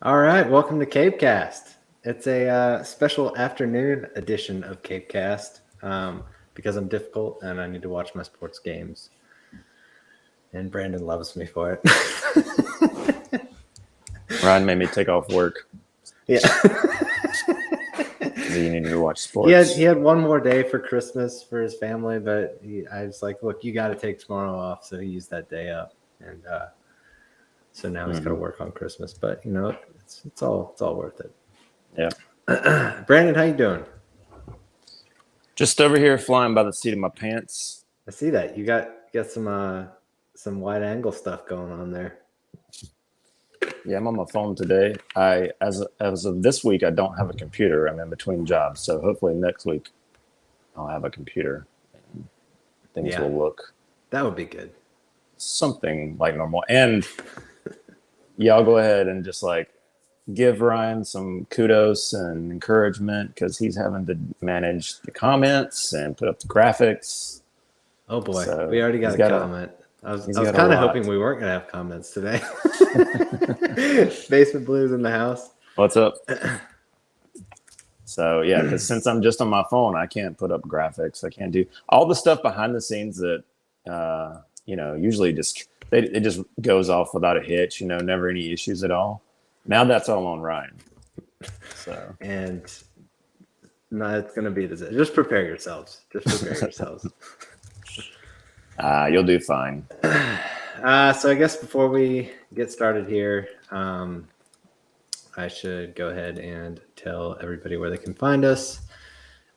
All right, welcome to CAPECAST. It's a special afternoon edition of CAPECAST because I'm difficult and I need to watch my sports games. And Brandon loves me for it. Ryan made me take off work. Yeah. You needed to watch sports. He had one more day for Christmas for his family, but I was like, look, you got to take tomorrow off. So he used that day up. And so now he's got to work on Christmas. But, you know, it's all worth it. Yeah. Brandon, how you doing? Just over here flying by the seat of my pants. I see that. You got some wide angle stuff going on there. Yeah, I'm on my phone today. As of this week, I don't have a computer. I'm in between jobs, so hopefully next week I'll have a computer and things will look that would be good. Something like normal. And I'll go ahead and just like give Ryan some kudos and encouragement because he's having to manage the comments and put up the graphics. Oh boy, so we already got a comment. I was kind of hoping we weren't going to have comments today. Basement Blues in the house. What's up? So, yeah, because since I'm just on my phone, I can't put up graphics. I can't do all the stuff behind the scenes that, usually it just goes off without a hitch, never any issues at all. Now that's all on Ryan. So, and no, it's going to be this. Just prepare yourselves. You'll do fine. So I guess before we get started here, I should go ahead and tell everybody where they can find us.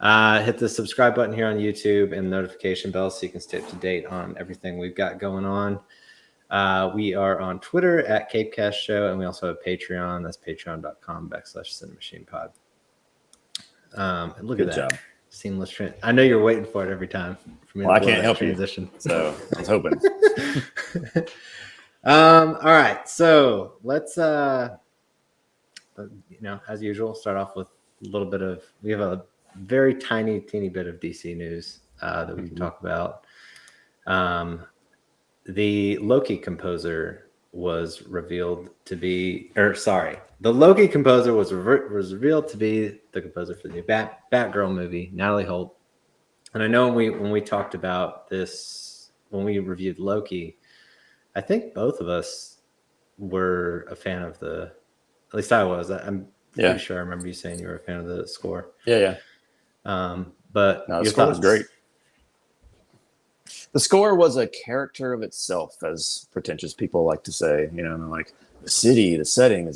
Hit the subscribe button here on YouTube and the notification bell so you can stay up to date on everything we've got going on. We are on Twitter at CapeCast Show, and we also have Patreon. That's patreon.com/CiNEMACHiNE Pod. And look at that. Job. Seamless trend. I know you're waiting for it every time. I can't help transition. So I was hoping. All right. So let's, as usual, start off with a little bit of. We have a very teeny bit of DC news that we can talk about. The Loki composer was revealed to be, the Loki composer was revealed to be the composer for the new Batgirl movie, Natalie Holt. And I know when we talked about this, when we reviewed Loki, I think both of us were a fan of at least I was. I'm pretty sure I remember you saying you were a fan of the score. Yeah. But no, the score was great. The score was a character of itself, as pretentious people like to say. Like the city, the setting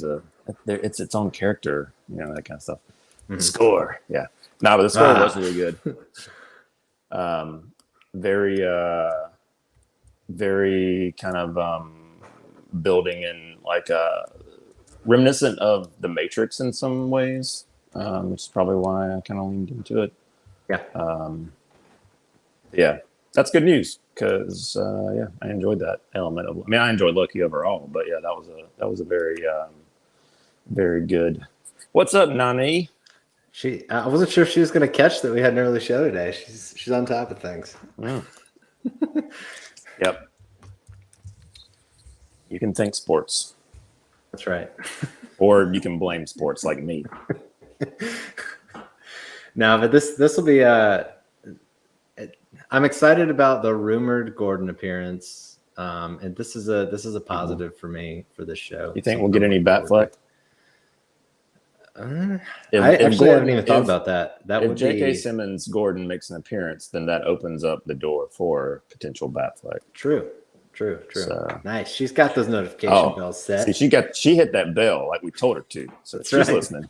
it's its own character. That kind of stuff. Mm-hmm. The score, yeah. No, but the score was really good. Very kind of building in like reminiscent of The Matrix in some ways, which is probably why I kind of leaned into it. Yeah. That's good news because I enjoyed that element of. I mean, I enjoyed Loki overall, but yeah, that was a very very good. What's up, Nani? I wasn't sure if she was going to catch that we had an early show today. She's on top of things. Yep. You can thank sports. That's right. Or you can blame sports like me. No, but this will be I'm excited about the rumored Gordon appearance, and this is a positive for me for this show. You think we'll get any Batfleck? I actually haven't even thought about that. If J.K. Simmons Gordon makes an appearance, then that opens up the door for potential Batfleck. True. So, nice. She's got those notification bells set. See, she hit that bell like we told her to, so she's listening.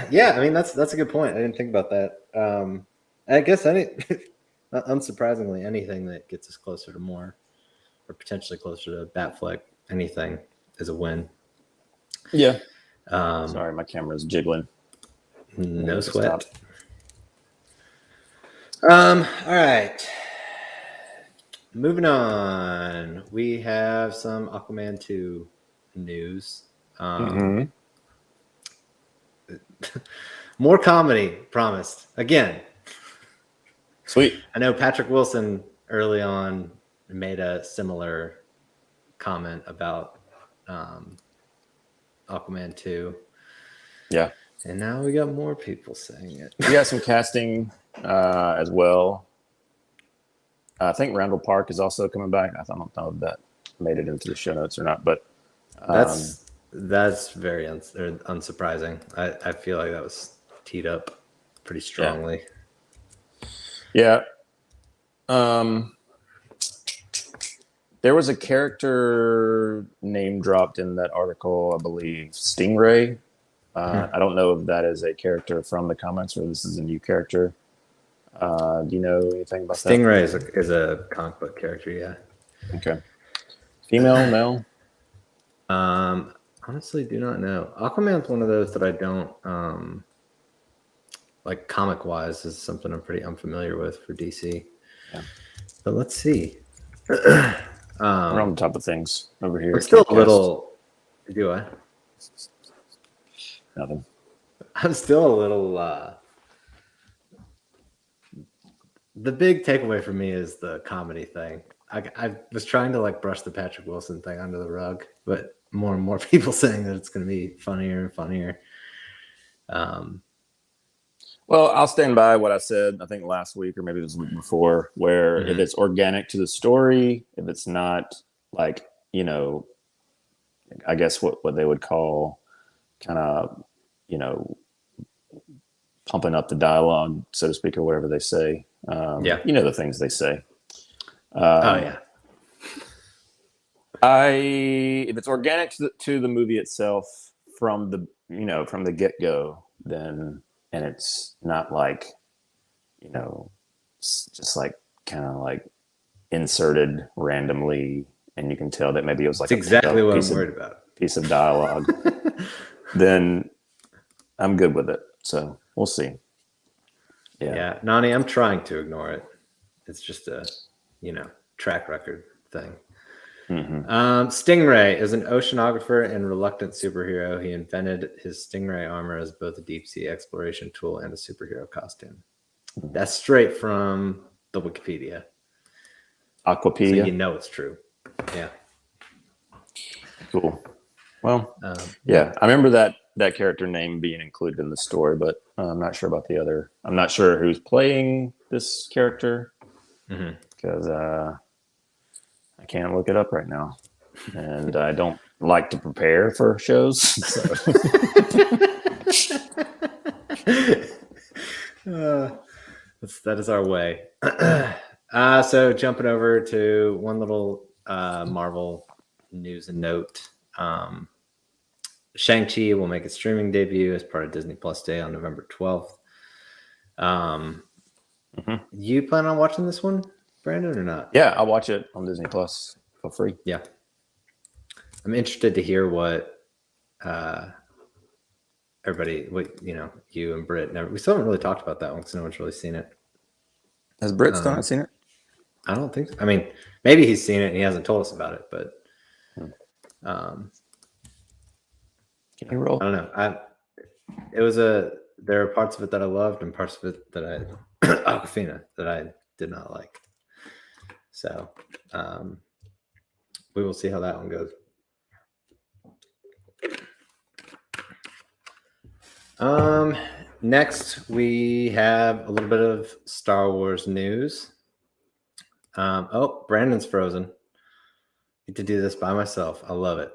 Yeah, I mean that's a good point. I didn't think about that. I guess unsurprisingly, anything that gets us closer to more, or potentially closer to Batfleck, anything is a win. Yeah. Sorry, my camera's jiggling. No sweat. All right. Moving on, we have some Aquaman 2 news. More comedy promised again. Sweet. I know Patrick Wilson early on made a similar comment about Aquaman 2. Yeah. And now we got more people saying it. We got some casting as well. I think Randall Park is also coming back. I don't know if that made it into the show notes or not, but that's very unsurprising. I feel like that was teed up pretty strongly. Yeah. There was a character name dropped in that article, I believe, Stingray. I don't know if that is a character from the comics or this is a new character. Do you know anything about that? Stingray is a comic book character, yeah. Okay. Female, male? Honestly, do not know. Aquaman's one of those that I don't like comic wise is something I'm pretty unfamiliar with for DC. Yeah. But let's see. We're on top of things over here. I'm still a little. Do I? Nothing. I'm still a little. The big takeaway for me is the comedy thing. I was trying to like brush the Patrick Wilson thing under the rug, but more and more people saying that it's going to be funnier and funnier. Well, I'll stand by what I said, I think last week or maybe it was the week before, where if it's organic to the story, if it's not like, you know, I guess what they would call kind of, you know, pumping up the dialogue, so to speak, or whatever they say. You know, the things they say. If it's organic to the movie itself from the get-go, then, and it's not like, you know, just like kind of like inserted randomly, and you can tell that maybe it was like exactly what I'm worried about. Piece of dialogue, then I'm good with it. So we'll see. Yeah, Nani, I'm trying to ignore it. It's just a, you know, track record thing. Stingray is an oceanographer and reluctant superhero. He invented his Stingray armor as both a deep sea exploration tool and a superhero costume. That's straight from the Wikipedia. Aquapedia. So you know it's true. Yeah. Cool. Well, I remember that character name being included in the story, but I'm not sure about the other. I'm not sure who's playing this character because I can't look it up right now, and I don't like to prepare for shows. So. That is our way. So jumping over to one little Marvel news and note. Shang-Chi will make its streaming debut as part of Disney Plus Day on November 12th. You plan on watching this one, Brandon, or not? Yeah, I'll watch it on Disney Plus for free. Yeah. I'm interested to hear what everybody, you and Britt, we still haven't really talked about that one because no one's really seen it. Has Britt still not seen it? I don't think so. I mean, maybe he's seen it and he hasn't told us about it, but can you roll? I don't know. There are parts of it that I loved and parts of it that Aquafina that I did not like. So we will see how that one goes. Next we have a little bit of Star Wars news. Brandon's frozen. I get to do this by myself. I love it.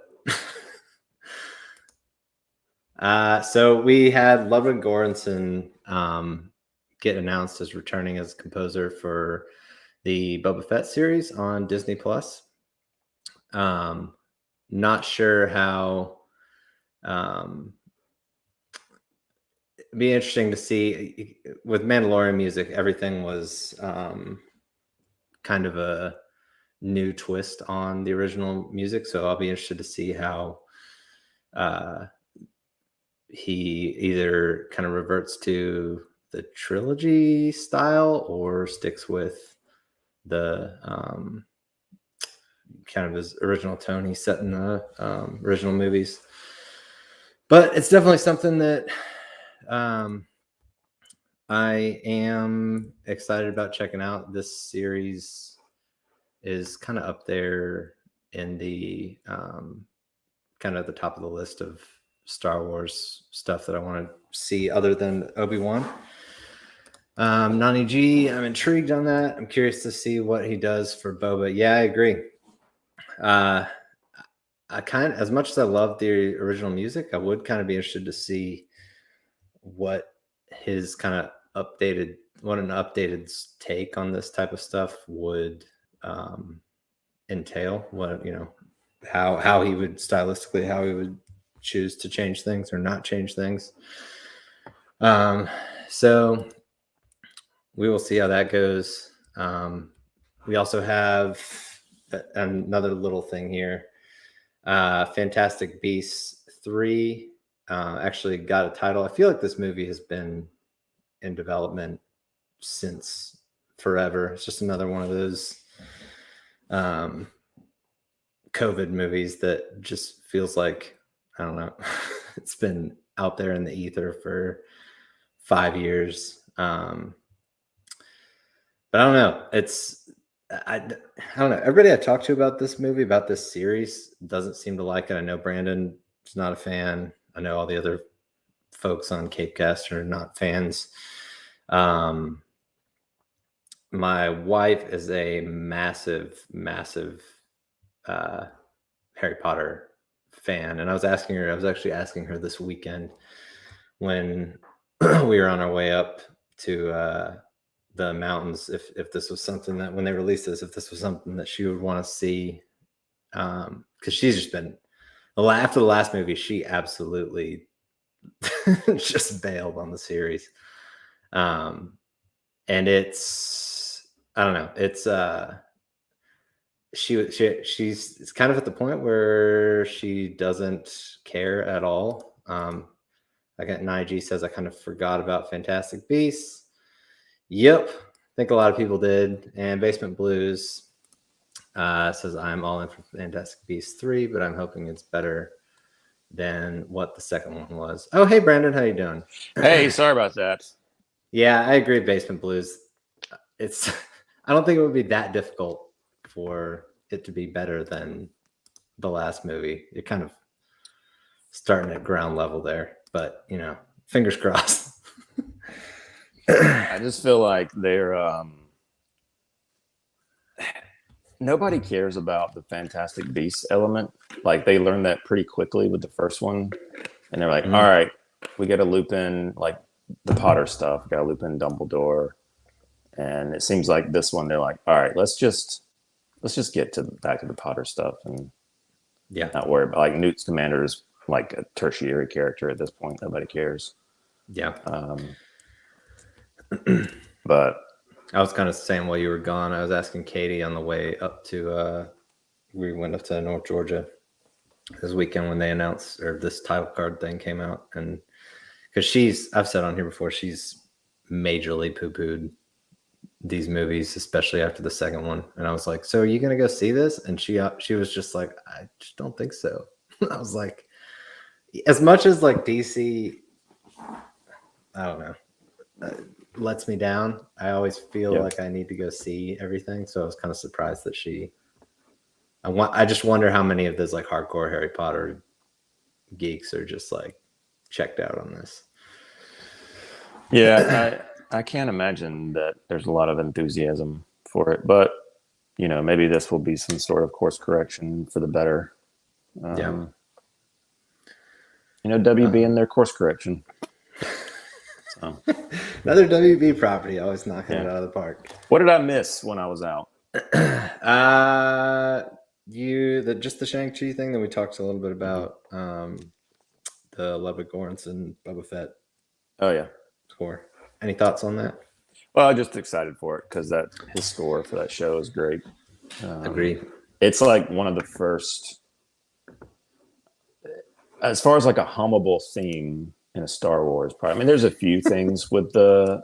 So we had Ludwig Göransson get announced as returning as composer for the Boba Fett series on Disney Plus. Not sure how. It'd be interesting to see with Mandalorian music. Everything was kind of a new twist on the original music, so I'll be interested to see how he either kind of reverts to the trilogy style or sticks with the kind of his original tone he set in the original movies. But it's definitely something that I am excited about checking out. This series is kind of up there in the kind of at the top of the list of Star Wars stuff that I want to see other than Obi-Wan. Nani G, I'm intrigued on that. I'm curious to see what he does for Boba. Yeah, I agree. I kind of, as much as I love the original music, I would kind of be interested to see what his kind of updated, what an updated take on this type of stuff would entail. What, you know, how he would stylistically, how he would choose to change things or not change things. So we will see how that goes. We also have another little thing here. Fantastic Beasts 3 actually got a title. I feel like this movie has been in development since forever. It's just another one of those COVID movies that just feels like, I don't know, it's been out there in the ether for 5 years. But I don't know. I don't know. Everybody I talked to about this movie, about this series, doesn't seem to like it. I know Brandon is not a fan. I know all the other folks on CAPECAST are not fans. My wife is a massive Harry Potter fan, and I was actually asking her this weekend when we were on our way up to the mountains if this was something that, when they released this, if this was something that she would want to see, because she's just been, after the last movie, she absolutely just bailed on the series. And it's, I don't know, it's she's kind of at the point where she doesn't care at all. I got Nige says I kind of forgot about Fantastic Beasts. Yep, I think a lot of people did. And Basement Blues says I'm all in for Fantastic Beasts 3, but I'm hoping it's better than what the second one was. Oh, hey Brandon, how you doing? Hey, sorry about that. Yeah, I agree. Basement Blues. It's I don't think it would be that difficult for it to be better than the last movie. You're kind of starting at ground level there, but you know, fingers crossed. I just feel like they're nobody cares about the Fantastic Beasts element. Like they learned that pretty quickly with the first one, and they're like, all right, we got to loop in like the Potter stuff, got to loop in Dumbledore, and it seems like this one they're like, all right, let's just get back to the Potter stuff and not worry about, like, Newt Scamander's like a tertiary character at this point. Nobody cares. Yeah. But I was kind of saying while you were gone, I was asking Katie on the way up to, we went up to North Georgia this weekend when they announced, or this title card thing came out. And because I've said on here before, she's majorly poo-pooed these movies, especially after the second one. And I was like, so are you going to go see this? And she was just like, I just don't think so. I was like, as much as like DC, I don't know, lets me down, I always feel like I need to go see everything. So I was kind of surprised that I just wonder how many of those like hardcore Harry Potter geeks are just like checked out on this. Yeah, I can't imagine that there's a lot of enthusiasm for it, but you know, maybe this will be some sort of course correction for the better. You know, WB and their course correction. So. Another WB property, always knocking it out of the park. What did I miss when I was out? Just the Shang-Chi thing that we talked a little bit about, the Ludwig Göransson Boba Fett. Oh yeah, score. Any thoughts on that? Well, I'm just excited for it because his score for that show is great. Agree. It's like one of the first, as far as like a hummable theme in a Star Wars. Probably, I mean, there's a few things with the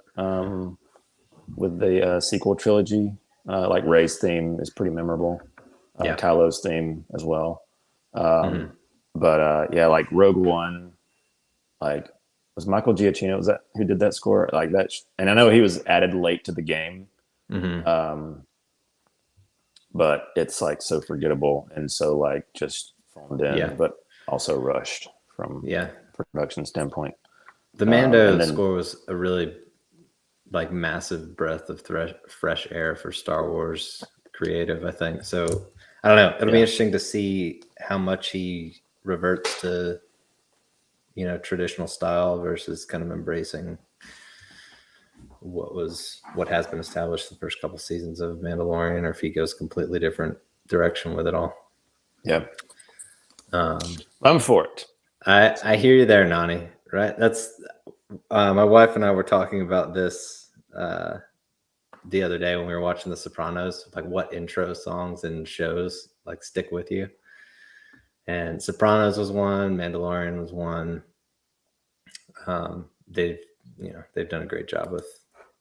sequel trilogy. Like Rey's theme is pretty memorable. Kylo's theme as well. But yeah, like Rogue One, like was Michael Giacchino, was that who did that score? Like that, and I know he was added late to the game. But it's like so forgettable and so like just phoned in. But also rushed from production standpoint. The Mando and then, score was a really like massive breath of fresh air for Star Wars creative, I think. So I don't know. It'll be interesting to see how much he reverts to, you know, traditional style versus kind of embracing what has been established the first couple seasons of Mandalorian, or if he goes completely different direction with it all. Yeah. I'm for it. I hear you there, Nani. Right? That's my wife and I were talking about this the other day when we were watching The Sopranos, like what intro songs and shows like stick with you. And Sopranos was one, Mandalorian was one. They've done a great job with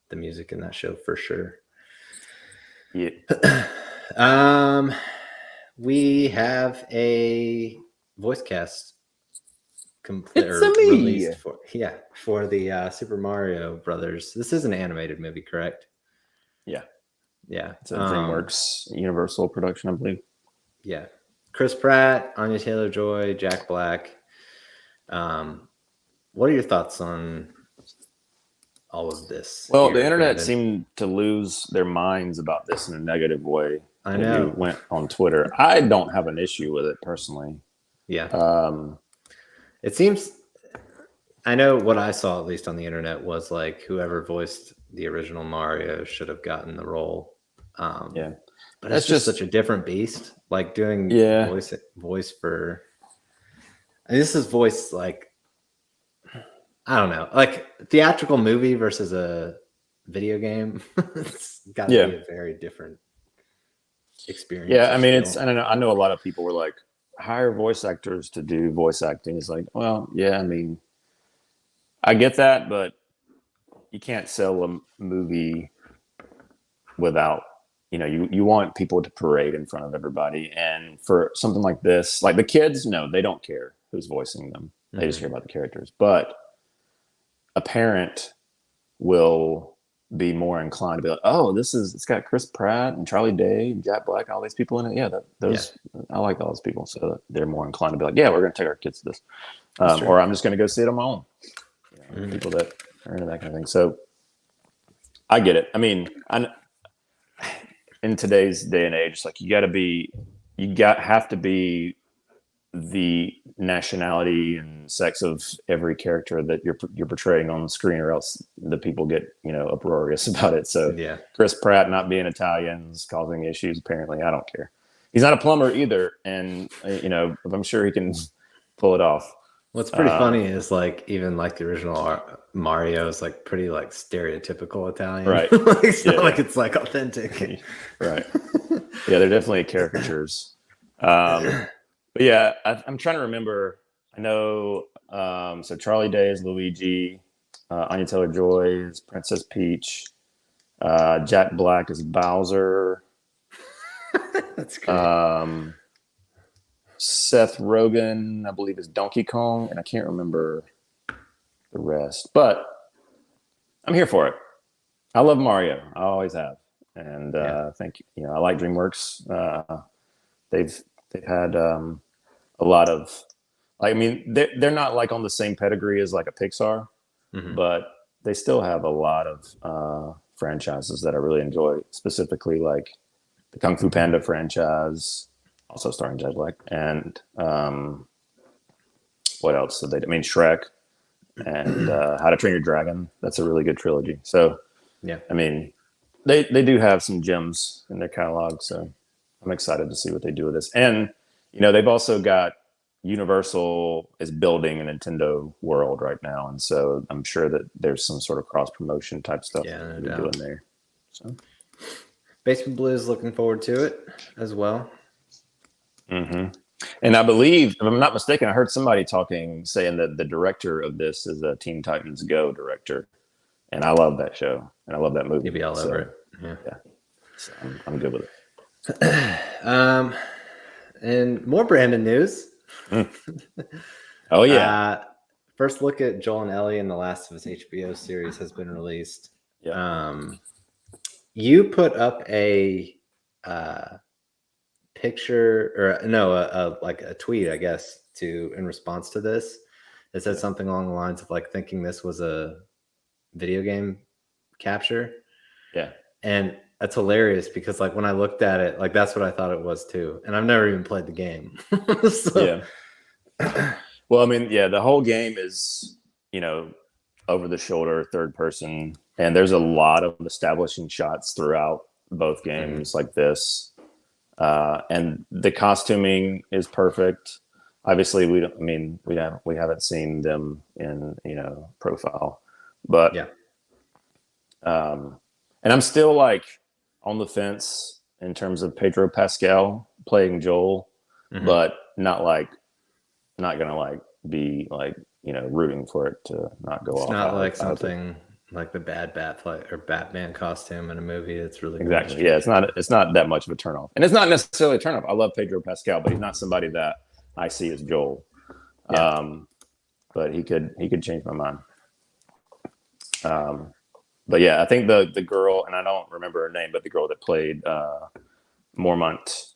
the music in that show for sure. Yeah. We have a voice cast released for the Super Mario Brothers. This is an animated movie, correct? Yeah. It's a DreamWorks Universal production, I believe. Yeah. Chris Pratt, Anya Taylor-Joy, Jack Black. What are your thoughts on all of this? Well, the internet seemed to lose their minds about this in a negative way. I know. You went on Twitter. I don't have an issue with it personally. Yeah. It seems, I know what I saw, at least on the internet, was like whoever voiced the original Mario should have gotten the role. But it's just such a different beast. Like doing voice for, and this is voice like, I don't know, like theatrical movie versus a video game. It's got to be a very different experience. Yeah, I mean, I know a lot of people were like, hire voice actors to do voice acting. It's like, well, yeah, I mean, I get that, but you can't sell a movie without, you know, you want people to parade in front of everybody. And for something like this, like the kids, no, they don't care who's voicing them. They just care about the characters. But a parent will be more inclined to be like, oh, it's got Chris Pratt and Charlie Day and Jack Black, all these people in it. Yeah, I like all those people. So they're more inclined to be like, yeah, we're going to take our kids to this. Or I'm just going to go see it on my own. You know, people that are into that kind of thing. So I get it. I mean, in today's day and age, it's like you have to be the nationality and sex of every character that you're portraying on the screen, or else the people get, you know, uproarious about it. So Chris Pratt not being Italian is causing issues. Apparently, I don't care. He's not a plumber either, and you know, I'm sure he can pull it off. What's pretty funny is like even like the original Mario is like pretty like stereotypical Italian, right? Like, it's not like it's like authentic, right? Yeah, they're definitely caricatures. But yeah, I'm trying to remember. I know. So Charlie Day is Luigi. Anya Taylor-Joy is Princess Peach. Jack Black is Bowser. That's great. Seth Rogen, I believe, is Donkey Kong, and I can't remember the rest. But I'm here for it. I love Mario. I always have, and I think, you know, I like DreamWorks. They've had a lot of, like, I mean, they're not like on the same pedigree as like a Pixar, but they still have a lot of franchises that I really enjoy, specifically like the Kung Fu Panda franchise, also starring Jack Black, and what else did they do? I mean, Shrek and How to Train Your Dragon. That's a really good trilogy. So, yeah, I mean, they do have some gems in their catalog, so I'm excited to see what they do with this. And, you know, they've also got Universal is building a Nintendo world right now, and so I'm sure that there's some sort of cross promotion type stuff they're doing there. So, Basement Blues, looking forward to it as well. And I believe, if I'm not mistaken, I heard somebody saying that the director of this is a Teen Titans Go director, and I love that show and I love that movie. You'd be all over it. Yeah. So I'm good with it. And more Brandon news. Oh yeah. First look at Joel and Ellie in the Last of Us HBO series has been released. Yeah. You put up a picture, or no, like a tweet, I guess, in response to this. It said something along the lines of like thinking this was a video game capture. Yeah. And that's hilarious because like when I looked at it, like that's what I thought it was too. And I've never even played the game. Yeah. Well, I mean, yeah, the whole game is, over the shoulder, third person, and there's a lot of establishing shots throughout both games like this. And the costuming is perfect. Obviously, we haven't seen them in, profile, but yeah. And I'm still like on the fence in terms of Pedro Pascal playing Joel, but not gonna like be like, rooting for it to not go off. It's not like something like the bad Batfly or Batman costume in a movie. It's really exactly. Yeah, it's not that much of a turnoff, and it's not necessarily a turnoff. I love Pedro Pascal, but he's not somebody that I see as Joel. Yeah. But he could change my mind. But yeah, I think the girl, and I don't remember her name, but the girl that played Mormont, is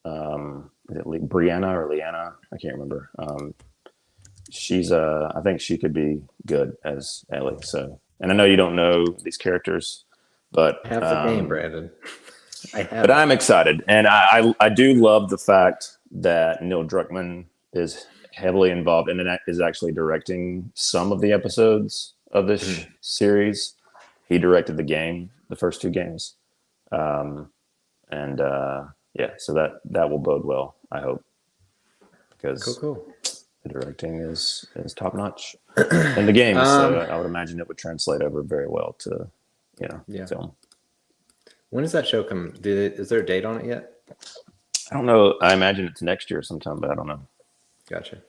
it Brianna or Leanna? I can't remember. She's I think she could be good as Ellie. So, and I know you don't know these characters, but I have the game, Brandon. But I'm excited, and I do love the fact that Neil Druckmann is heavily involved and is actually directing some of the episodes of this series. He directed the first two games. So that will bode well, I hope. Because cool. the directing is top notch in the games. So I would imagine it would translate over very well to, film. When does that show come? Is there a date on it yet? I don't know. I imagine it's next year sometime, but I don't know. Gotcha.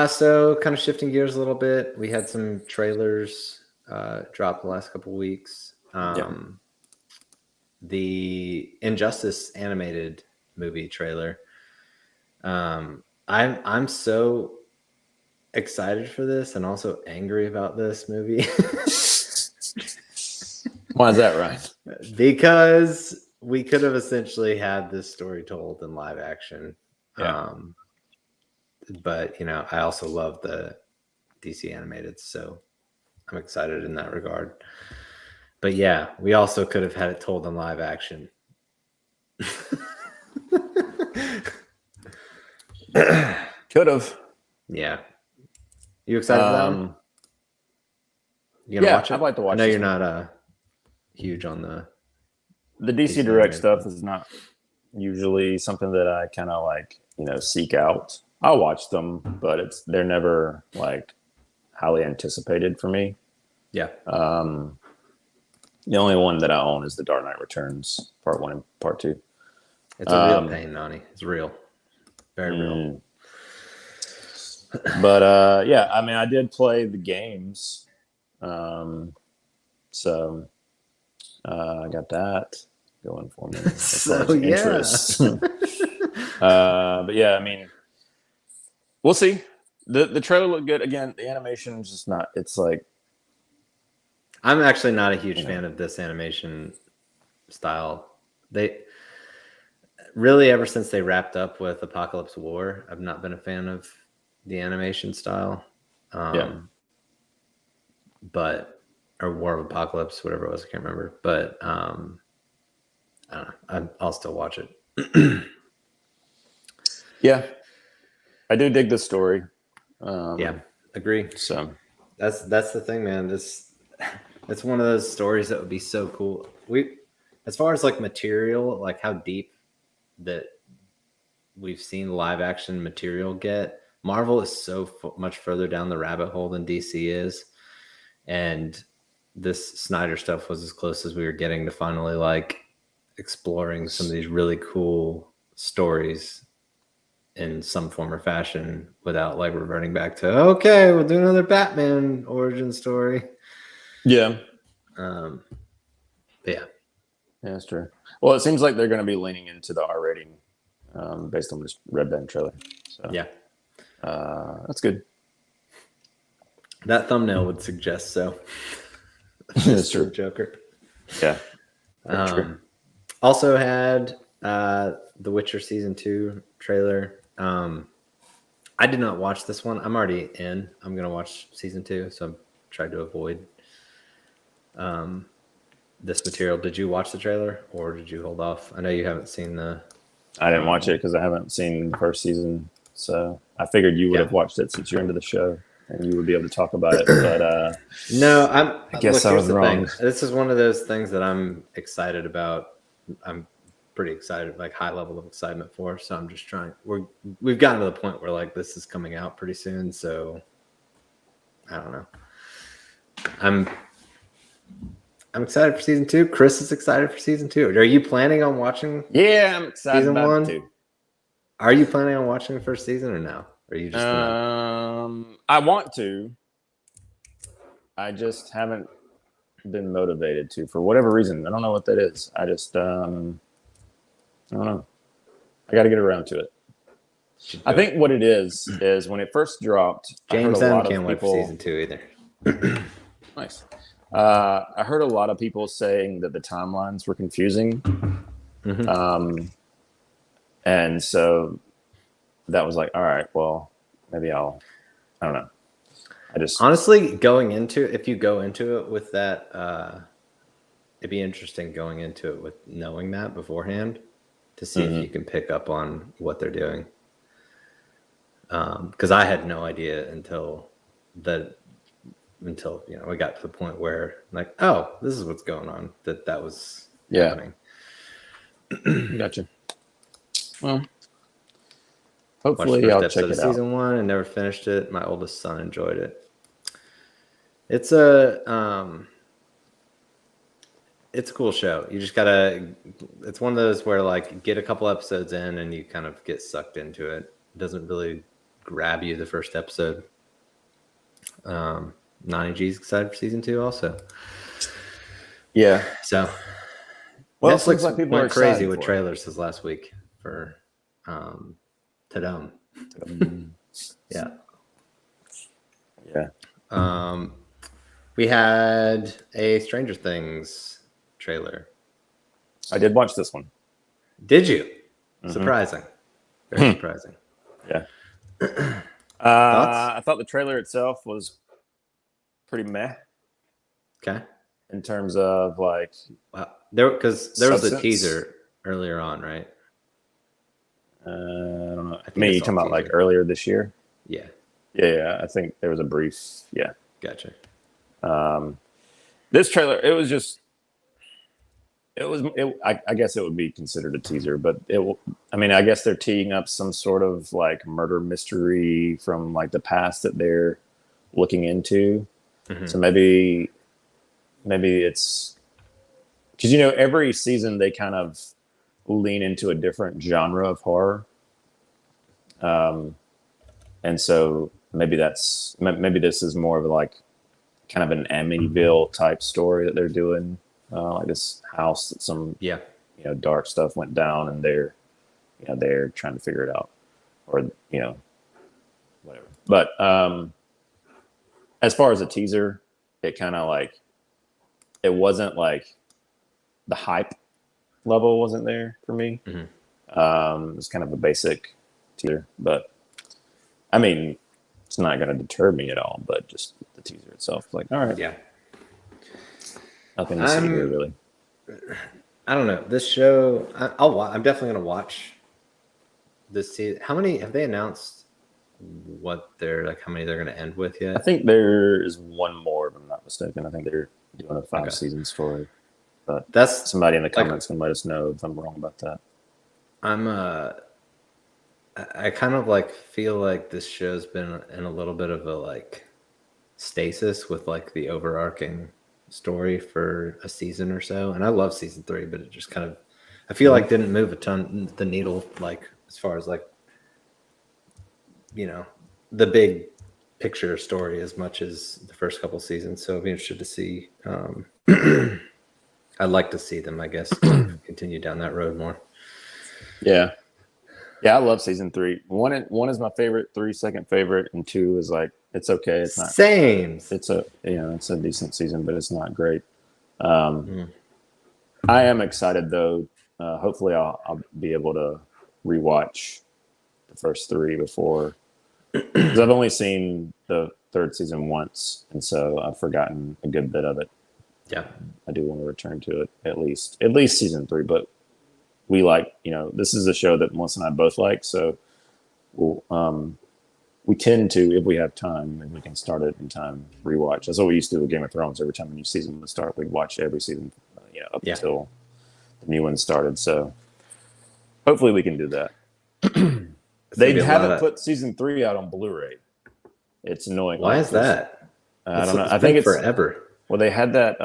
So kind of shifting gears a little bit. We had some trailers dropped the last couple of weeks. The Injustice animated movie trailer. I'm so excited for this and also angry about this movie. Why is that, right? Because we could have essentially had this story told in live action. Yeah. But I also love the DC animated, so I'm excited in that regard. But yeah, we also could have had it told in live action. Could have. Yeah. You excited for that one? You gonna watch it? I'd like to watch it. I know you're not huge on the DC Direct stuff is not usually something that I kind of like, seek out. I'll watch them, but they're never like highly anticipated for me. Yeah. The only one that I own is The Dark Knight Returns, Part 1 and Part 2. It's a real pain, Nani. It's real. Very real. But I did play the games. So I got that going for me. So yeah. But yeah, we'll see. The trailer looked good. Again, the animation is just not. It's like I'm actually not a huge fan of this animation style. They really, ever since they wrapped up with Apocalypse War, I've not been a fan of the animation style. Or War of Apocalypse, whatever it was, I can't remember. But I don't know. I'll still watch it. Yeah, I do dig the story. Yeah, agree. So that's the thing, man. It's one of those stories that would be so cool. As far as like material, like how deep that we've seen live action material get, Marvel is so much further down the rabbit hole than DC is, and this Snyder stuff was as close as we were getting to finally like exploring some of these really cool stories in some form or fashion without like reverting back to, okay, we'll do another Batman origin story. Yeah. But yeah. Yeah, that's true. Well, it seems like they're going to be leaning into the R rating based on this Red Band trailer. So yeah. That's good. That thumbnail would suggest so. That's true. Joker. Yeah. Also had The Witcher Season 2 trailer. I did not watch this one. I'm already in. I'm gonna watch season 2, so I'm trying to avoid this material. Did you watch the trailer or did you hold off? I know you haven't seen the. I didn't watch it because I haven't seen the first season, so I figured you would have watched it since you're into the show and you would be able to talk about it. But no, I guess I was wrong. This is one of those things that I'm excited about. I'm pretty excited, like high level of excitement for. So I'm just trying. We've gotten to the point where like this is coming out pretty soon. So I don't know. I'm excited for season 2. Chris is excited for season 2. Are you planning on watching? Yeah, I'm excited season about 1? it too. Are you planning on watching the first season or no? Or are you just I want to. I just haven't been motivated to for whatever reason. I don't know what that is. I just I don't know. I got to get around to it. I think what it is when it first dropped. James M can't wait for season 2 either. Nice. I heard a lot of people saying that the timelines were confusing. Mm-hmm. And so that was like, all right, well, maybe I don't know. I just honestly if you go into it with that, it'd be interesting going into it with knowing that beforehand to see if you can pick up on what they're doing. Because I had no idea until we got to the point where like, oh, this is what's going on. That was happening. Gotcha. Well, hopefully I'll check it out. Season 1 and never finished it. My oldest son enjoyed it. It's a cool show. You just gotta. It's one of those where like get a couple episodes in and you kind of get sucked into it. It doesn't really grab you the first episode. Nani G's excited for season 2 also. Yeah. So well, Netflix like people went are crazy with trailers this last week for Tadum. Yeah. Yeah. We had a Stranger Things trailer. I did watch this one. Did you? Surprising. Very surprising. Yeah. I thought the trailer itself was pretty meh. Okay. In terms of like, there was a teaser earlier on, right? I don't know. I mean, you talking about like earlier this year? Yeah. Yeah. I think there was a brief. Yeah. Gotcha. This trailer, it was just. I guess it would be considered a teaser, but I guess they're teeing up some sort of like murder mystery from like the past that they're looking into. So maybe it's because every season they kind of lean into a different genre of horror, and so maybe this is more of like kind of an Amityville type story that they're doing, like this house that some dark stuff went down and they're trying to figure it out, or whatever. But as far as a teaser, it kind of like it wasn't like the hype level wasn't there for me. It was kind of a basic teaser, but I mean, it's not going to deter me at all. But just the teaser itself, like, all right, nothing to see here really. I don't know this show. I'm definitely going to watch this season. How many have they announced? What they're like? How many they're going to end with yet? I think there is one more, if I'm not mistaken. I think they're doing a 5-season story. But that's somebody in the comments can let us know if I'm wrong about that. I kind of like feel like this show's been in a little bit of a like stasis with like the overarching story for a season or so. And I love season 3, but it just kind of, I feel like didn't move a ton the needle, like as far as like, the big picture story as much as the first couple seasons. So I'd be interested to see. I'd like to see them, I guess, continue down that road more. Yeah, I love season 3. One is my favorite, 3 second favorite, and 2 is like it's okay. It's not same. It's a decent season, but it's not great. I am excited though. Hopefully, I'll be able to rewatch the the first 3 before, because I've only seen the 3rd season once, and so I've forgotten a good bit of it. Yeah, I do want to return to it at least season 3, but we this is a show that Melissa and I both like, so we tend to, if we have time and we can start it in time, rewatch. That's what we used to do with Game of Thrones. Every time a new season would start, we'd watch every season, up until the new one started. So hopefully we can do that. They haven't put season 3 out on Blu-ray. It's annoying. Why is that? I don't know. I think it's forever. Well, they had that.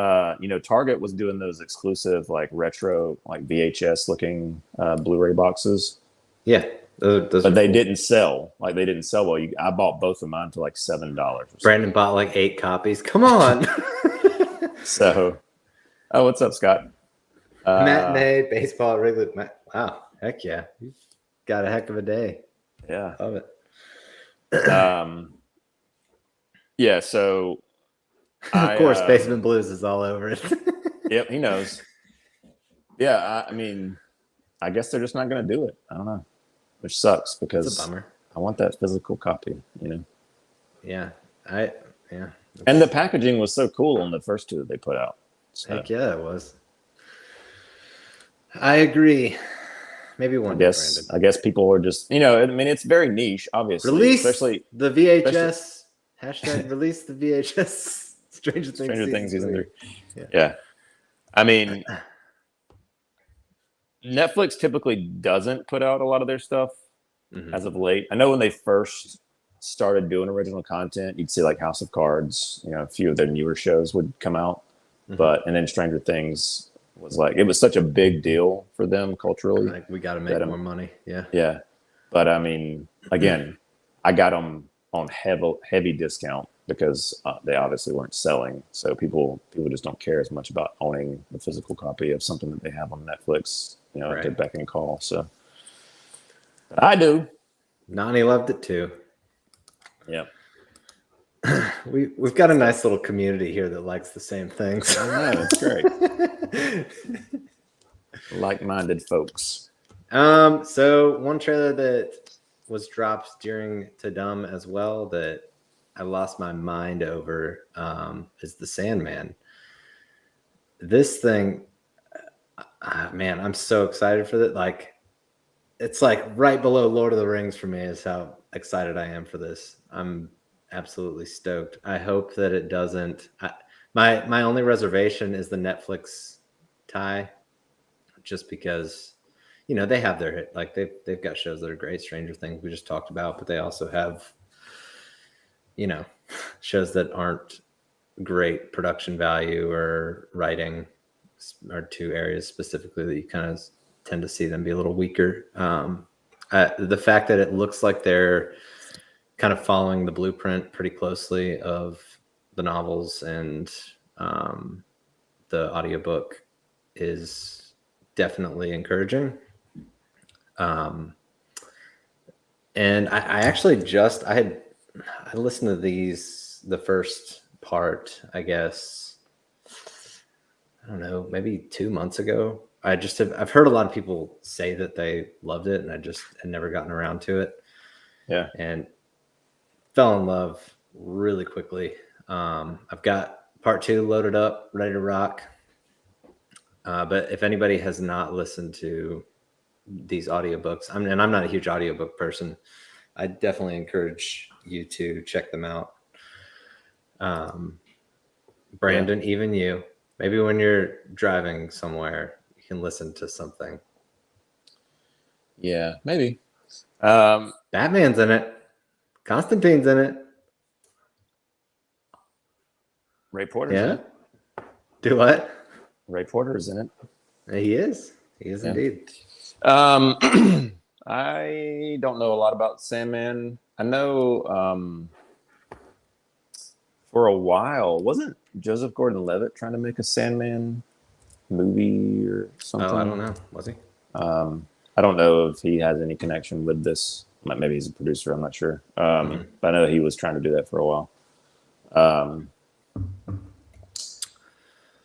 Target was doing those exclusive, retro, VHS looking Blu-ray boxes. Yeah, those but they didn't sell. They didn't sell well. I bought both of mine for $7. Brandon bought 8 copies. Come on. So, what's up, Scott? Matinee baseball at Wrigley. Wow, heck yeah! You've got a heck of a day. Yeah, love it. Yeah. So, of course, Basement Blues is all over it. Yep, he knows. Yeah, I mean, I guess they're just not going to do it. I don't know, which sucks because it's a bummer. I want that physical copy. Yeah, And the packaging was so cool on the first 2 that they put out. So. Heck yeah, it was. I agree. Maybe one day, Brandon. I guess people are just, it's very niche, obviously. Release especially the VHS. Hashtag release the VHS. Stranger Things season 3. Yeah. I mean, Netflix typically doesn't put out a lot of their stuff as of late. I know when they first started doing original content, you'd see House of Cards, a few of their newer shows would come out. And then Stranger Things was it was such a big deal for them culturally. We got to make more money. Yeah. Yeah. But I mean, again, I got them on heavy discount because they obviously weren't selling. So people just don't care as much about owning the physical copy of something that they have on Netflix, at their beck and call. So but I do. Nani loved it too. Yep. We've got a nice little community here that likes the same things. I know, it's great. Like-minded folks. So one trailer that was dropped during To Dumb as well that I lost my mind over is the Sandman. This thing, man, I'm so excited for that. It's right below Lord of the Rings for me is how excited I am for this. I'm absolutely stoked. I hope that it doesn't. My only reservation is the Netflix tie, just because they have their hit. They've got shows that are great. Stranger Things we just talked about, but they also have shows that aren't great production value or writing, are 2 areas specifically that you kind of tend to see them be a little weaker. The fact that it looks like they're kind of following the blueprint pretty closely of the novels and the audiobook is definitely encouraging. And I actually I listened to the first part, I guess, I don't know, maybe 2 months ago. I've heard a lot of people say that they loved it, and I just had never gotten around to it. Yeah. And fell in love really quickly. I've got part 2 loaded up, ready to rock. But if anybody has not listened to these audiobooks, and I'm not a huge audiobook person, I definitely encourage you to check them out. Brandon, even you, maybe when you're driving somewhere, you can listen to something. Yeah, maybe. Batman's in it. Constantine's in it. Ray Porter's in it. Do what? Ray Porter is in it. He is. He is indeed. I don't know a lot about Sandman. I know for a while, wasn't Joseph Gordon-Levitt trying to make a Sandman movie or something? Oh, I don't know. Was he? I don't know if he has any connection with this. Maybe he's a producer. I'm not sure. But I know he was trying to do that for a while.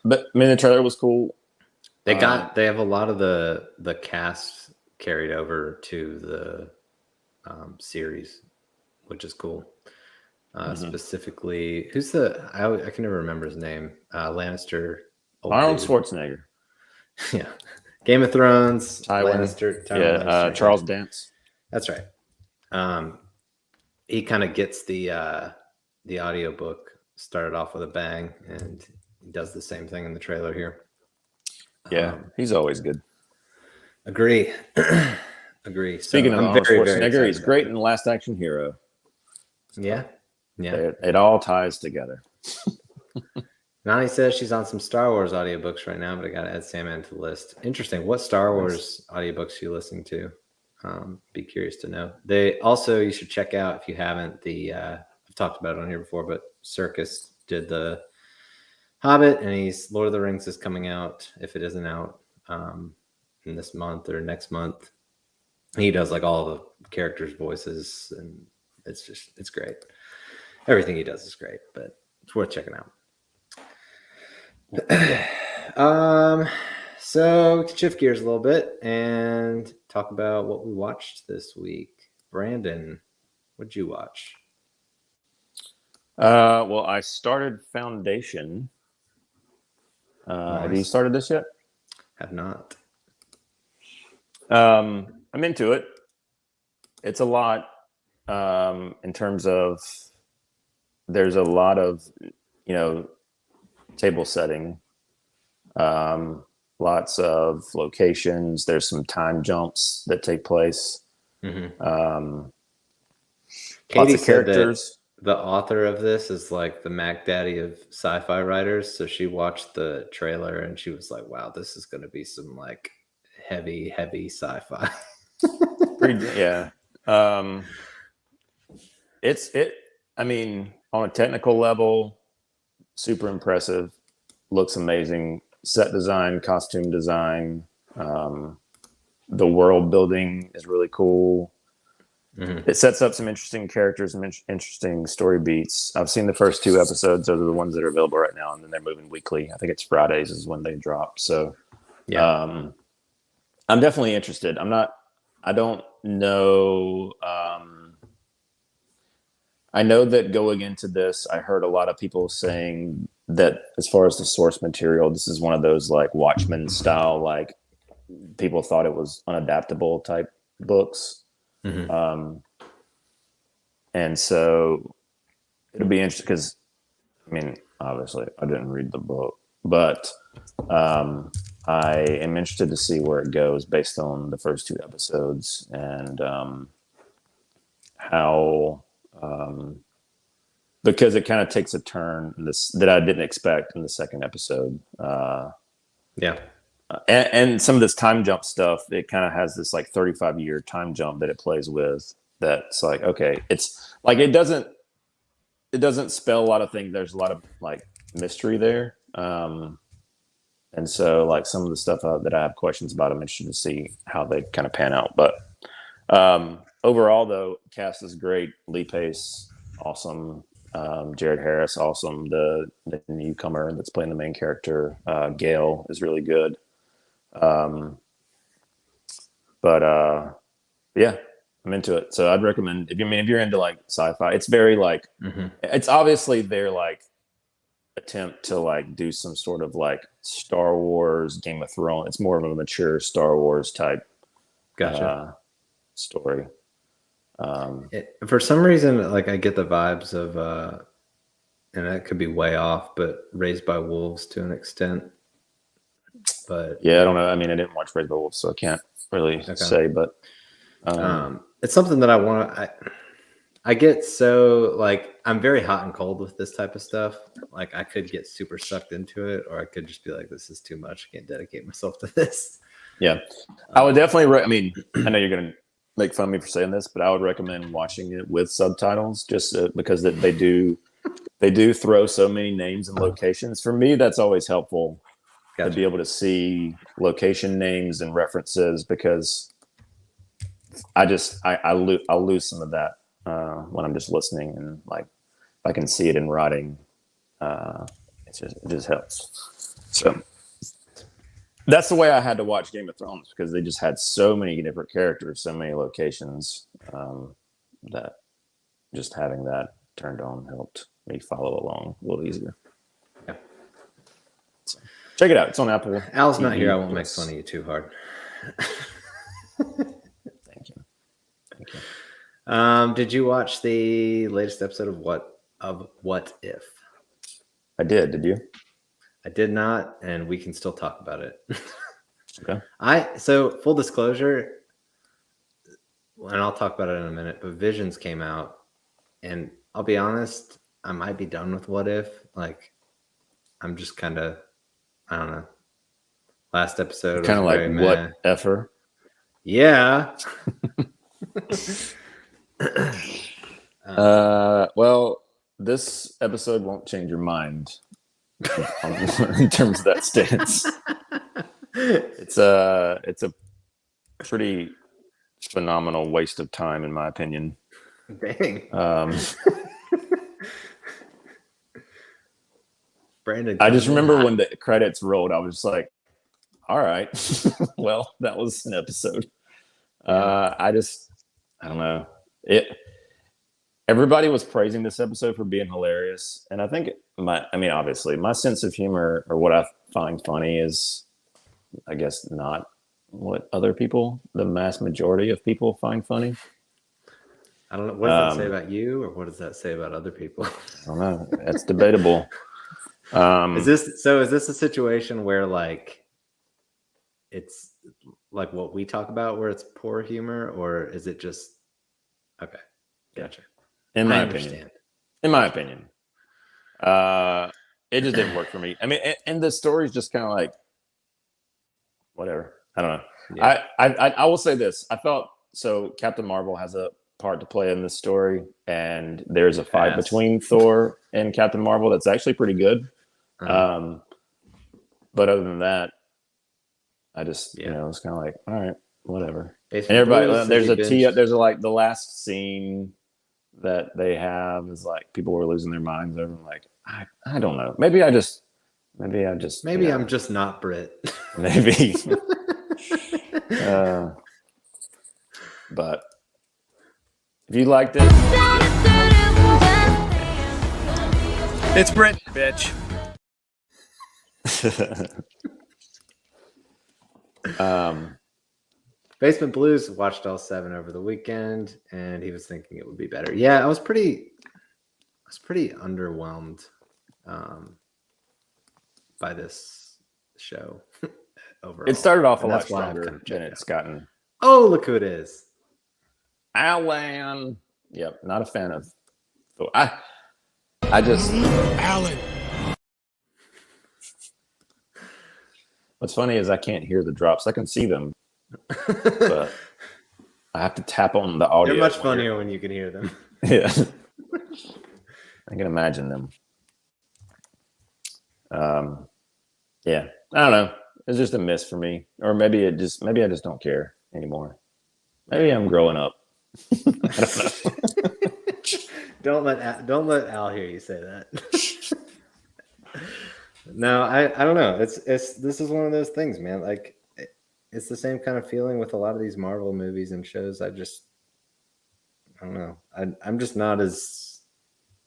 But I mean, the trailer was cool. They have a lot of the cast carried over to series, which is cool. Mm-hmm. Specifically, I can never remember his name. Lannister. Arnold Schwarzenegger. Yeah. Game of Thrones. Tywin. Lannister. Yeah. Lannister, Charles Dance. That's right. He kind of gets the audiobook started off with a bang, and he does the same thing in the trailer here. Yeah, he's always good. Agree. Speaking of Arnold Schwarzenegger, he's great in The Last Action Hero. So yeah. It all ties together. Nani says she's on some Star Wars audiobooks right now, but I got to add Sandman to the list. Interesting. What Star Wars audiobooks are you listening to? Be curious to know. You should check out, if you haven't, I've talked about it on here before, but Circus did the Hobbit, and Lord of the Rings is coming out, if it isn't out, in this month or next month. He does like all the characters' voices, and it's great. Everything he does is great, but it's worth checking out. So we can shift gears a little bit and talk about what we watched this week. Brandon, what'd you watch? Well, I started Foundation. Nice. Have you started this yet? Have not. I'm into it. It's a lot in terms of there's a lot of, table setting, lots of locations. There's some time jumps that take place. Mm-hmm. Katie lots of characters. The author of this is like the Mac Daddy of sci-fi writers. So she watched the trailer and she was like, wow, this is going to be some like heavy sci-fi. Yeah. I mean, on a technical level, super impressive, looks amazing. Set design, costume design, the world building is really cool. Mm-hmm. It sets up some interesting characters and interesting story beats. I've seen the first 2 episodes. Those are the ones that are available right now, and then they're moving weekly. I think it's Fridays is when they drop. So, yeah, I'm definitely interested. I don't know. I know that going into this, I heard a lot of people saying that as far as the source material, this is one of those like Watchmen style, like people thought it was unadaptable type books. Mm-hmm. And so it'll be interesting because, I mean, obviously I didn't read the book, but I am interested to see where it goes based on the first 2 episodes and how, because it kind of takes a turn that I didn't expect in the second episode. And some of this time jump stuff, it kind of has this like 35-year time jump that it plays with. That's like, okay, it's like it doesn't spell a lot of things. There's a lot of like mystery there. And so like some of the stuff that I have questions about, I'm interested to see how they kind of pan out. But overall, though, cast is great. Lee Pace, awesome. Jared Harris, awesome. The newcomer that's playing the main character, Gail, is really good. Yeah, I'm into it. So I'd recommend if you're into like sci-fi, it's very like it's obviously their like attempt to like do some sort of like Star Wars, Game of Thrones. It's more of a mature Star Wars type story. For some reason, like I get the vibes of, and that could be way off, but Raised by Wolves to an extent. But yeah, I don't know. I mean, I didn't watch Raised by Wolves, so I can't really say. But it's something that I want to. I get so like I'm very hot and cold with this type of stuff. Like I could get super sucked into it, or I could just be like, "This is too much. I can't dedicate myself to this." Yeah, I would definitely. I mean, I know you're gonna make fun of me for saying this, but I would recommend watching it with subtitles, just because they do throw so many names and locations. For me, that's always helpful to be able to see location names and references, because I'll lose some of that when I'm just listening, and like if I can see it in writing, it just helps. So That's the way I had to watch Game of Thrones, because they just had so many different characters, so many locations, that just having that turned on helped me follow along a little easier. Yeah. So, check it out. It's on Apple. Al's not TV+. here. I won't make fun of you too hard. Thank you. Did you watch the latest episode of What If? I did. Did you? I did not, and we can still talk about it. Okay. So full disclosure, and I'll talk about it in a minute, but Visions came out, and I'll be honest, I might be done with What If. Like, I'm just kind of, I don't know. Last episode, Kind of like what effer. Yeah. Well, this episode won't change your mind in terms of that stance. It's a pretty phenomenal waste of time, in my opinion. Dang. Brandon, I just remember when the credits rolled, I was just like, all right, well, that was an episode. I don't know. Everybody was praising this episode for being hilarious. And I think obviously my sense of humor, or what I find funny, is, I guess, not what other people, the mass majority of people, find funny. I don't know. What does that say about you, or what does that say about other people? I don't know. That's debatable. Is this a situation where, like, it's like what we talk about, where it's poor humor, or is it just okay? Gotcha. In my opinion, it just didn't work for me. I mean, and the story's just kind of like whatever. I don't know. Yeah. I will say this. I felt so. Captain Marvel has a part to play in this story, and there's a fight between Thor and Captain Marvel that's actually pretty good. But other than that, I just it's kind of like, all right, whatever. And everybody, there's like the last scene that they have is like people were losing their minds over. Like, I don't know. Maybe I'm just not Brit. Maybe. But if you liked it, it's Brit, bitch. Basement Blues watched all 7 over the weekend, and he was thinking it would be better. Yeah, I was pretty underwhelmed by this show overall. It started off a lot stronger than it's gotten. Oh, look who it is. Alan. Yep, not a fan of. I just Alan. What's funny is I can't hear the drops. I can see them, but I have to tap on the audio. They're much funnier when you can hear them. Yeah, I can imagine them. Yeah, I don't know. It's just a miss for me, or maybe I just don't care anymore. Maybe I'm growing up. I don't know. Don't let Al hear you say that. No, I don't know. This is one of those things, man. Like, it's the same kind of feeling with a lot of these Marvel movies and shows. I don't know. I'm just not as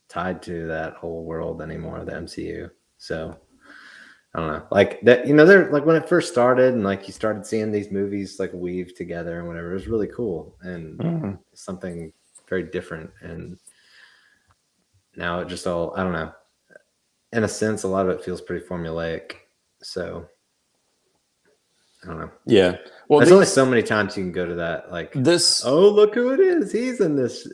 tied to that whole world anymore, the MCU. So I don't know. Like that, they're like when it first started and like you started seeing these movies like weave together and whatever, it was really cool and something very different. And now it just all, I don't know. In a sense, a lot of it feels pretty formulaic. So I don't know. Yeah. Well, there's only so many times you can go to that. Like this. Oh, look who it is! He's in this.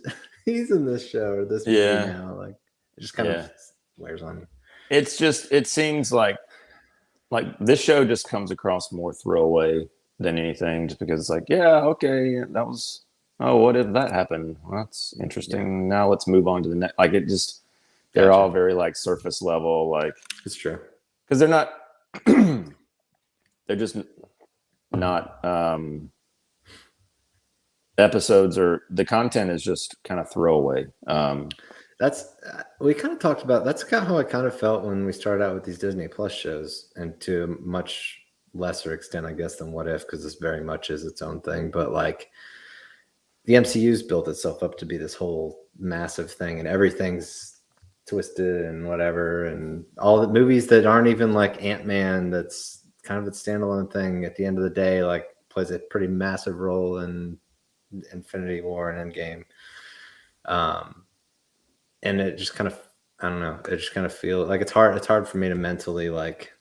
He's in this show or this movie now. Like it just kind of wears on you. It's just. It seems like this show just comes across more throwaway than anything, just because it's like, yeah, okay, that was. Oh, what did that happen? Well, that's interesting. Yeah. Now let's move on to the next. Like it just. They're all very like surface level, like it's true because they're not. They're just not episodes, or the content is just kind of throwaway. That's we kind of talked about. That's kind of how I kind of felt when we started out with these Disney Plus shows, and to a much lesser extent, I guess, than What If, because this very much is its own thing. But like the MCU's built itself up to be this whole massive thing, and everything's twisted and whatever, and all the movies that aren't even like Ant-Man, that's kind of a standalone thing. At the end of the day, like plays a pretty massive role in Infinity War and Endgame. And it just kind of, I don't know, it just kind of feels like it's hard for me to mentally like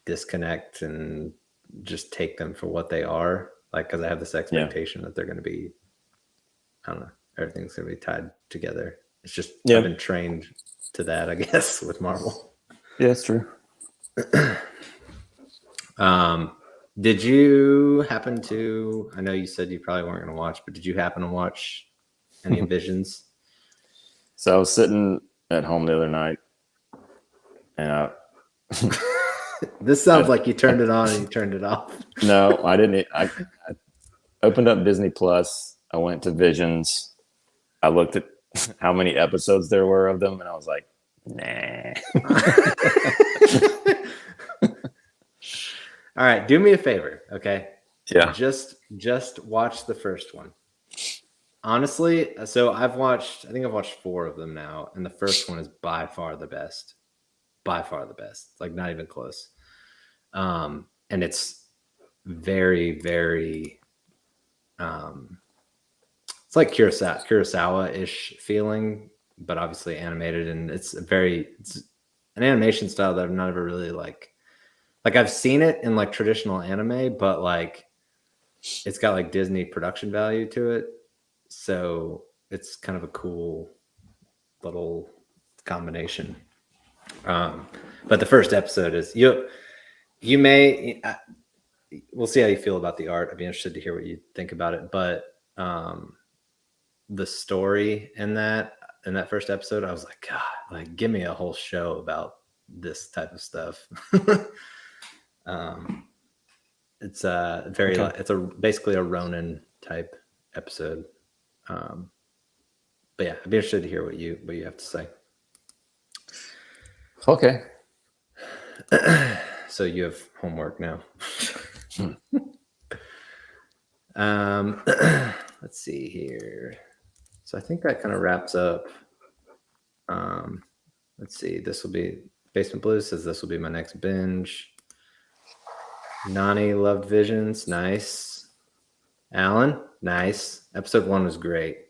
disconnect and just take them for what they are, like, because I have this expectation that they're going to be, I don't know, everything's going to be tied together. It's just I've been trained to that, I guess, with Marvel. Yeah, it's true. Did you happen to, I know you said you probably weren't going to watch, but did you happen to watch any Visions? So I was sitting at home the other night, and this sounds like you turned it on and you turned it off. No, I didn't. I opened up Disney Plus. I went to Visions. I looked at how many episodes there were of them, and I was like, nah. All right, do me a favor, okay? Yeah. Just watch the first one. Honestly, so I think I've watched 4 of them now, and the first one is by far the best. By far the best. Like, not even close. And it's very, very it's like Kurosawa-ish feeling, but obviously animated, and it's an animation style that I've never really like I've seen it in like traditional anime, but like it's got like Disney production value to it. So it's kind of a cool little combination. But the first episode is you may we'll see how you feel about the art. I'd be interested to hear what you think about it. But the story in that first episode, I was like, God, like give me a whole show about this type of stuff. It's basically a Ronin type episode. But yeah, I'd be interested to hear what you have to say. Okay. So you have homework now. Let's see here. So I think that kind of wraps up. Let's see. This will be Basement Blues says this will be my next binge. Nani loved Visions. Nice. Alan, nice. Episode 1 was great.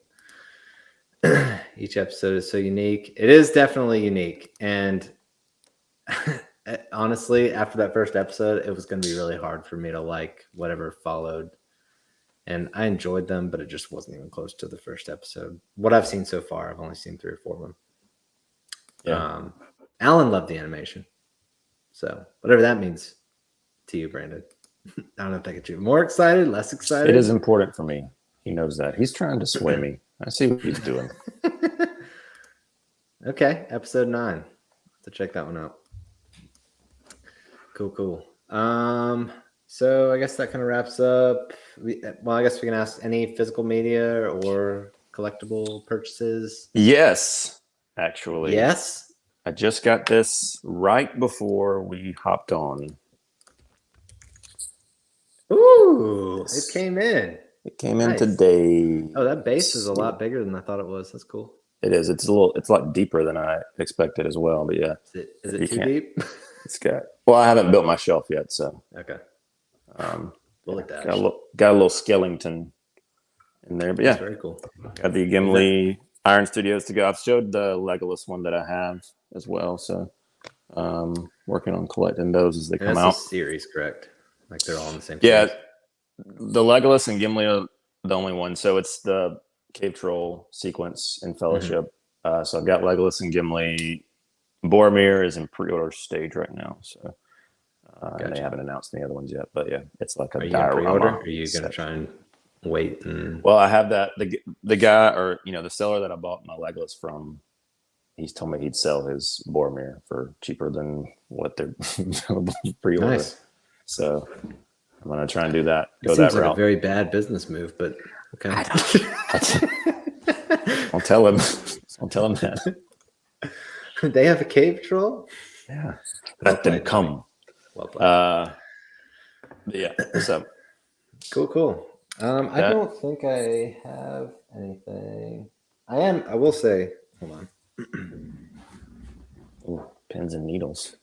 Each episode is so unique. It is definitely unique. And honestly, after that first episode, it was going to be really hard for me to like whatever followed. And I enjoyed them, but it just wasn't even close to the first episode. What I've seen so far, I've only seen 3 or 4 of them. Yeah. Alan loved the animation. So whatever that means to you, Brandon. I don't know if that gets you more excited, less excited. It is important for me. He knows that. He's trying to sway me. I see what he's doing. Okay, episode 9. To check that one out. Cool. So I guess that kind of wraps up. I guess we can ask any physical media or collectible purchases. Yes, actually. Yes. I just got this right before we hopped on. Ooh, it came in. It came in today. Oh, that base is a lot bigger than I thought it was. That's cool. It is. It's a lot deeper than I expected as well. But yeah, is it too deep? It's got. Well, I haven't built my shelf yet, so okay. We'll look at that. Got a little skeleton in there, but yeah, that's very cool. Got the Gimli Iron Studios to go. I've showed the Legolas one that I have as well, so working on collecting those as they come out. A series, correct? Like they're all in the same. Yeah, series. The Legolas and Gimli are the only ones. So it's the Cave Troll sequence in Fellowship. Mm-hmm. So I've got Legolas and Gimli. Boromir is in pre-order stage right now, so and they haven't announced any other ones yet. But yeah, it's like a diorama. Are you going to try and wait? Well, I have that the guy, or the seller that I bought my Legolas from. He's told me he'd sell his Boromir for cheaper than what they're pre-order. Nice. So I'm gonna try and do that. It seems like a very bad business move, but okay. I'll tell him. I'll tell him that. They have a cave troll? Yeah. Let them come. Well Yeah. What's up? Cool. I That- don't think I have anything. I will say, hold on. Ooh, pins and needles.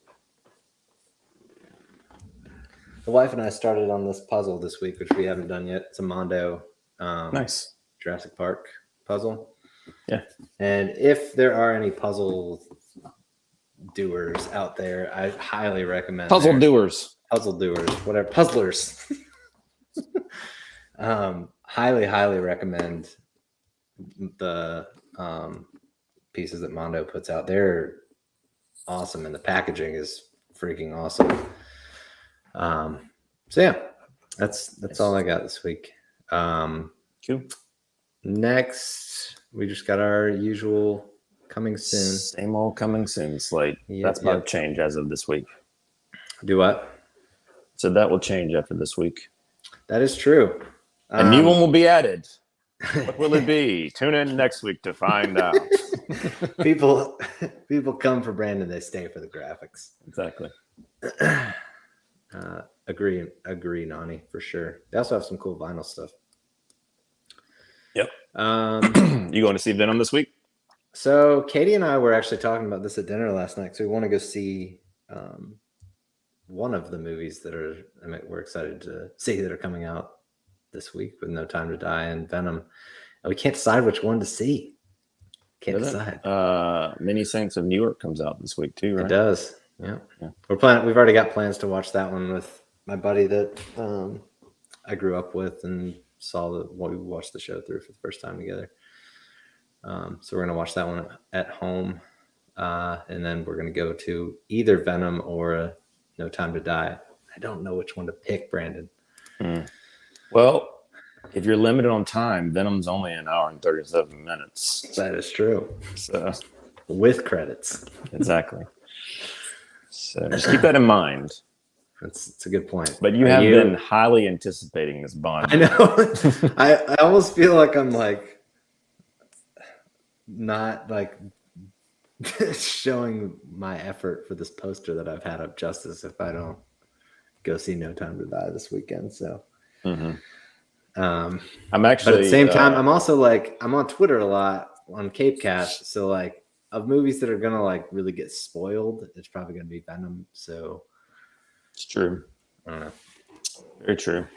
The wife and I started on this puzzle this week, which we haven't done yet. It's a Mondo Nice. Jurassic Park puzzle. Yeah. And if there are any puzzle doers out there, I highly recommend Puzzle doers. whatever, puzzlers. Highly recommend the pieces that Mondo puts out. They're awesome, and the packaging is freaking awesome. So yeah, that's all I got this week. Cool. Next, we just got our usual coming soon. Same old coming soon slate. That's about to change as of this week. Do what? So that will change after this week. That is true. A new one will be added. What will it be? Tune in next week to find out. people come for Brandon, they stay for the graphics. Exactly. Agree, Nani, for sure. They also have some cool vinyl stuff. Yep. You going to see Venom this week? So Katie and I were actually talking about this at dinner last night. So we want to go see one of the movies that we're excited to see that are coming out this week, with No Time to Die and Venom. And we can't decide which one to see. Can't decide. Many Saints of Newark comes out this week too, right? It does. Yeah. We've already got plans to watch that one with my buddy that I grew up with and we watched the show through for the first time together. So we're gonna watch that one at home, and then we're gonna go to either Venom or No Time to Die. I don't know which one to pick, Brandon. Well, if you're limited on time, Venom's only an hour and 37 minutes. That is true. So with credits. Exactly. So just keep that in mind. It's a good point. But you have been highly anticipating this Bond. I know. I almost feel like I'm like not like showing my effort for this poster that I've had up justice if I don't go see No Time to Die this weekend. So I'm but actually at the same time, I'm also like I'm on Twitter a lot on CAPECAST. So like of movies that are gonna like really get spoiled, it's probably gonna be Venom. So it's true. I don't know. Very true.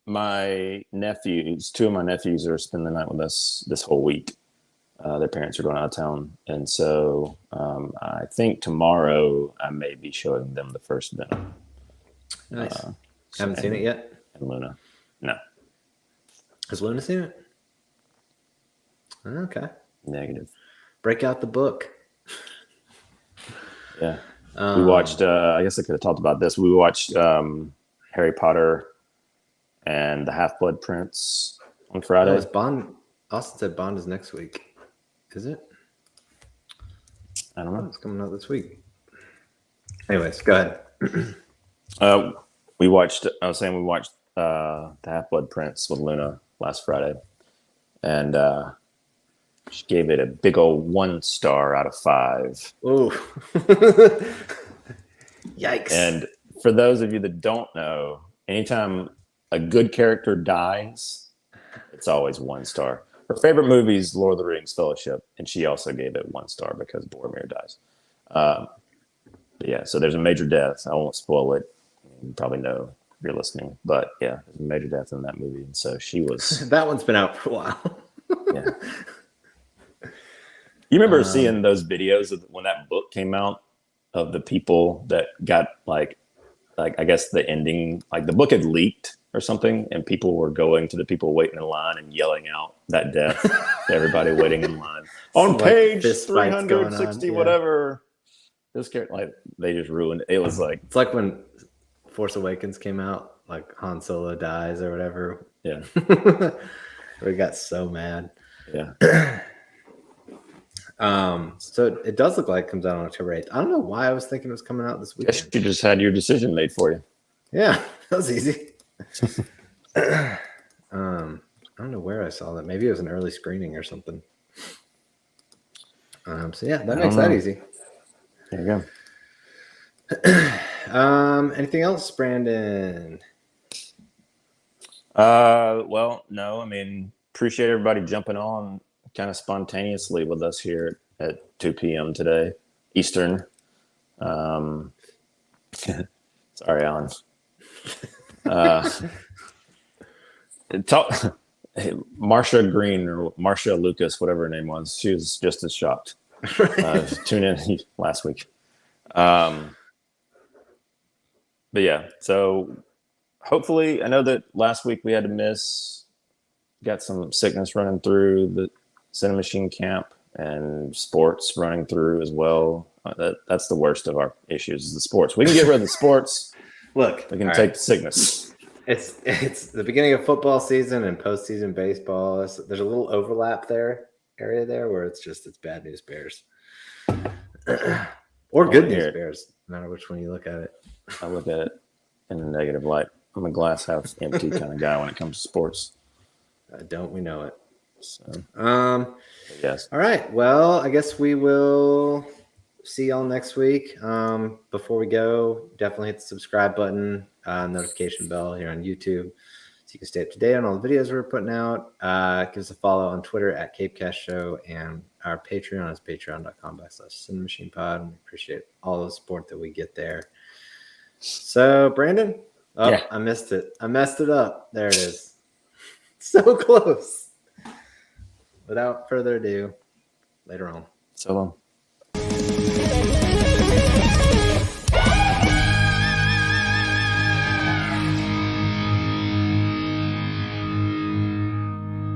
My nephews, two of my nephews are spending the night with us this whole week. Their parents are going out of town. And so I think tomorrow I may be showing them the first Venom. Nice. Haven't seen it yet? And Luna. No. Has Luna seen it? Okay. Negative. Break out the book. Yeah. We watched, I guess I could have talked about this. We watched Harry Potter and the Half-Blood Prince on Friday. Oh, it's Bond. Austin said Bond is next week. Is it? I don't know. It's coming out this week. Anyways, go ahead. We watched the Half-Blood Prince with Luna last Friday. And she gave it a big old 1 star out of 5. Oh. Yikes. And for those of you that don't know, anytime a good character dies, it's always 1 star. Her favorite movie is Lord of the Rings Fellowship, and she also gave it 1 star because Boromir dies. But yeah, so there's a major death. I won't spoil it. You probably know if you're listening. But yeah, there's a major death in that movie. And so she was... That one's been out for a while. Yeah. You remember seeing those videos of when that book came out of the people that got like I guess the ending, like the book had leaked or something, and people were going to the people waiting in line and yelling out that death to everybody waiting in line. On like page fist fights going 360, on, yeah. Whatever. This character, like they just ruined it. It was like it's like when Force Awakens came out, like Han Solo dies or whatever. Yeah. We got so mad. Yeah. So it does look like it comes out on October 8th. I don't know why I was thinking it was coming out this weekend. Guess you just had your decision made for you. Yeah, that was easy. I don't know where I saw that. Maybe it was an early screening or something. So yeah, that makes that easy. There you go. Anything else, Brandon? Well, no, I mean, appreciate everybody jumping on kind of spontaneously with us here at 2 p.m. today, Eastern. Sorry, Alan. Marsha Green or Marsha Lucas, whatever her name was, she was just as shocked. Tune in last week. But yeah, so hopefully, I know that last week we had to miss, got some sickness running through the CiNEMACHiNE camp and sports running through as well. That's the worst of our issues is the sports. We can get rid of the sports. Look, we can take the sickness. It's the beginning of football season and postseason baseball. There's a little overlap area there where it's bad news bears or good news bears, no matter which one you look at it. I look at it in a negative light. I'm a glass half empty kind of guy when it comes to sports. Don't we know it? So, yes. All right. Well, I guess we will see y'all next week. Before we go, definitely hit the subscribe button, notification bell here on YouTube so you can stay up to date on all the videos we're putting out. Give us a follow on Twitter at CAPECAST Show, and our Patreon is patreon.com/CiNEMACHiNEPod. And we appreciate all the support that we get there. So, Brandon, I missed it. I messed it up. There it is. So close. Without further ado, later on. So long.